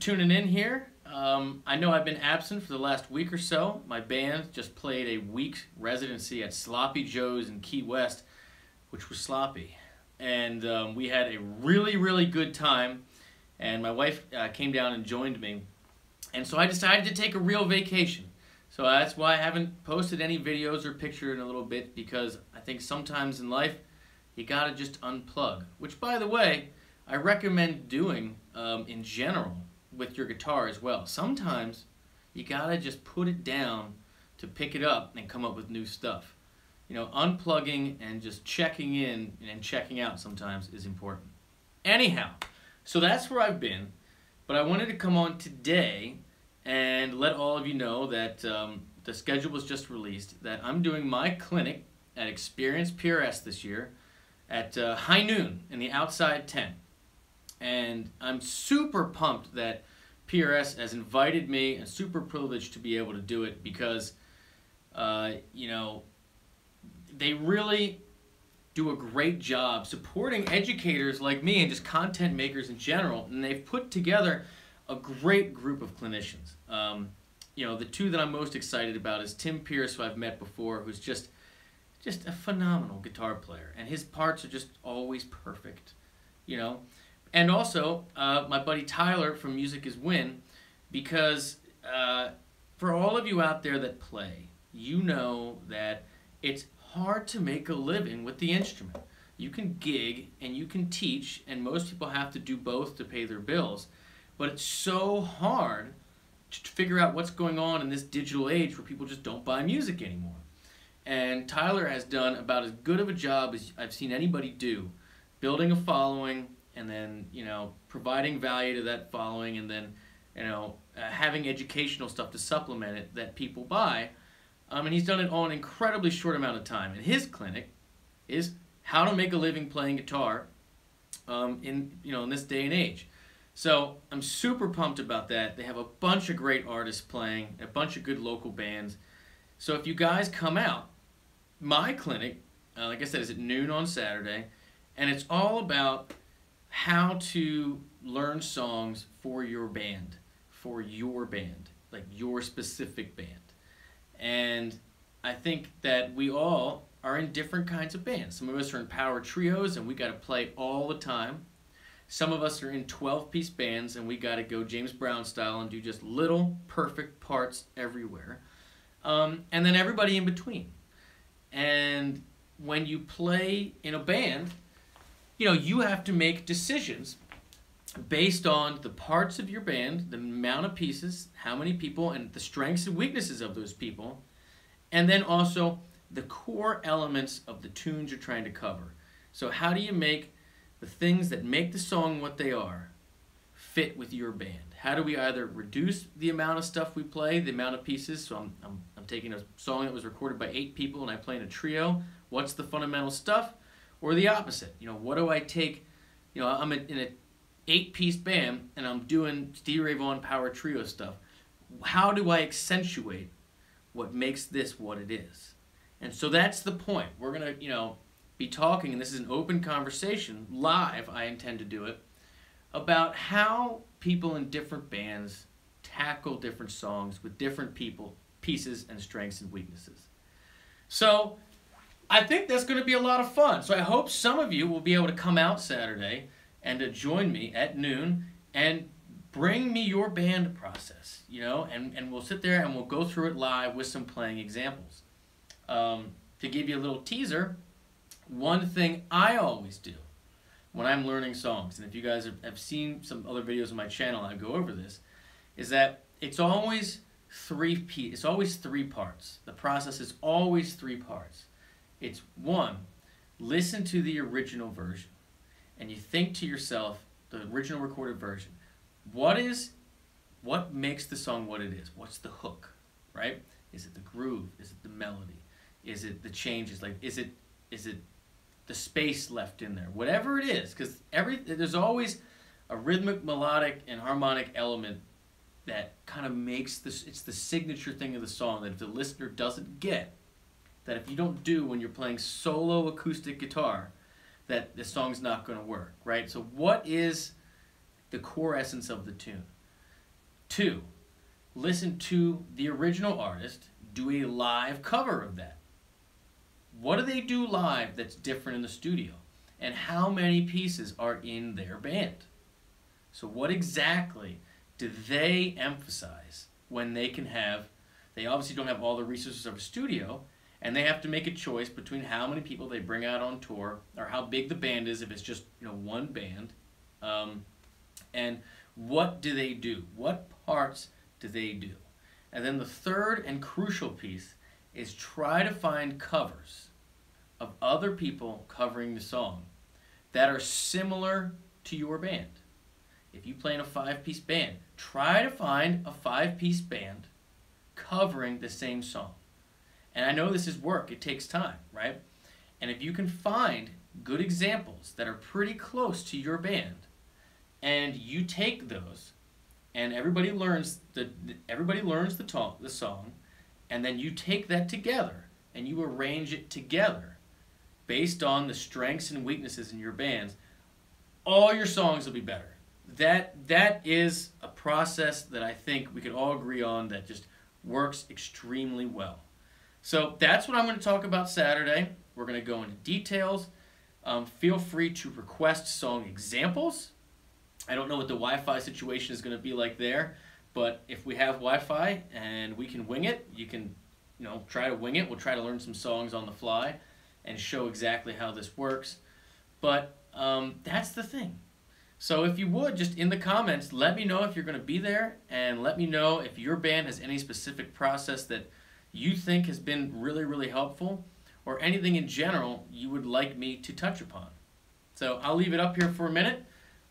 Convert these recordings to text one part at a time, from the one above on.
tuning in here. I know I've been absent for the last week or so. My band just played a week residency at Sloppy Joe's in Key West, which was sloppy. And we had a really, really good time. And my wife came down and joined me. And so I decided to take a real vacation. So that's why I haven't posted any videos or picture in a little bit, because I think sometimes in life you gotta just unplug. Which, by the way, I recommend doing in general with your guitar as well. Sometimes you gotta just put it down to pick it up and come up with new stuff. You know, unplugging and just checking in and checking out sometimes is important. Anyhow, so that's where I've been, but I wanted to come on today and let all of you know that the schedule was just released, that I'm doing my clinic at Experience PRS this year at high noon in the outside tent. And I'm super pumped that PRS has invited me, and super privileged to be able to do it, because you know, they really do a great job supporting educators like me and just content makers in general, and they've put together a great group of clinicians. You know, the two that I'm most excited about is Tim Pierce, who I've met before, who's just a phenomenal guitar player, and his parts are just always perfect, you know. And also, my buddy Tyler from Music is Win, because for all of you out there that play, you know that it's hard to make a living with the instrument. You can gig and you can teach, and most people have to do both to pay their bills, but it's so hard to figure out what's going on in this digital age where people just don't buy music anymore. And Tyler has done about as good of a job as I've seen anybody do, building a following, and then, you know, providing value to that following, and then, you know, having educational stuff to supplement it that people buy. And he's done it all in an incredibly short amount of time. And his clinic is how to make a living playing guitar in this day and age. So I'm super pumped about that. They have a bunch of great artists playing, a bunch of good local bands. So if you guys come out, my clinic, like I said, is at noon on Saturday, and it's all about how to learn songs for your band, like your specific band. And I think that we all are in different kinds of bands. Some of us are in power trios and we got to play all the time. Some of us are in 12-piece bands and we got to go James Brown style and do just little perfect parts everywhere. And then everybody in between. And when you play in a band, you know, you have to make decisions based on the parts of your band, the amount of pieces, how many people, and the strengths and weaknesses of those people, and then also the core elements of the tunes you're trying to cover. So how do you make the things that make the song what they are fit with your band? How do we either reduce the amount of stuff we play, the amount of pieces? So I'm taking a song that was recorded by 8 people and I play in a trio. What's the fundamental stuff? Or the opposite, you know, what do I take? You know, I'm in an 8-piece band and I'm doing Stevie Ray Vaughan power trio stuff. How do I accentuate what makes this what it is? And so that's the point. We're gonna, you know, be talking, and this is an open conversation, live, I intend to do it, about how people in different bands tackle different songs with different pieces and strengths and weaknesses. So I think that's going to be a lot of fun. So I hope some of you will be able to come out Saturday and to join me at noon and bring me your band process, you know, and we'll sit there and we'll go through it live with some playing examples. To give you a little teaser, one thing I always do when I'm learning songs, and if you guys have seen some other videos on my channel, I go over this, is that it's always three parts. The process is always 3 parts. It's 1, listen to the original version, and you think to yourself, the original recorded version, what makes the song what it is? What's the hook, right? Is it the groove? Is it the melody? Is it the changes? Like, is it the space left in there? Whatever it is, because there's always a rhythmic, melodic, and harmonic element that kind of makes this, it's the signature thing of the song that if the listener doesn't get, that if you don't do when you're playing solo acoustic guitar, that the song's not going to work, right? So what is the core essence of the tune? 2, listen to the original artist do a live cover of that. What do they do live that's different in the studio? And how many pieces are in their band? So what exactly do they emphasize when they can have, they obviously don't have all the resources of a studio, and they have to make a choice between how many people they bring out on tour, or how big the band is if it's just one band, and what do they do? What parts do they do? And then the third and crucial piece is try to find covers of other people covering the song that are similar to your band. If you play in a 5-piece band, try to find a 5-piece band covering the same song. And I know this is work, it takes time, right? And if you can find good examples that are pretty close to your band, and you take those, and everybody learns the song, and then you take that together, and you arrange it together based on the strengths and weaknesses in your bands, all your songs will be better. That is a process that I think we could all agree on that just works extremely well. So that's what I'm going to talk about Saturday. We're going to go into details. Feel free to request song examples. I don't know what the Wi-Fi situation is going to be like there, but if we have Wi-Fi and we can wing it, you can try to wing it. We'll try to learn some songs on the fly and show exactly how this works. But that's the thing. So if you would, just in the comments, let me know if you're going to be there, and let me know if your band has any specific process that you think has been really, really helpful, or anything in general you would like me to touch upon. So I'll leave it up here for a minute.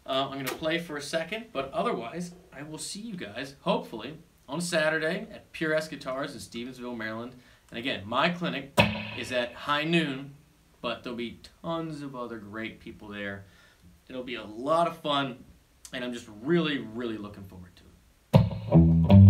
I'm going to play for a second, but otherwise, I will see you guys, hopefully, on Saturday at PRS Guitars in Stevensville, Maryland. And again, my clinic is at high noon, but there'll be tons of other great people there. It'll be a lot of fun, and I'm just really, really looking forward to it.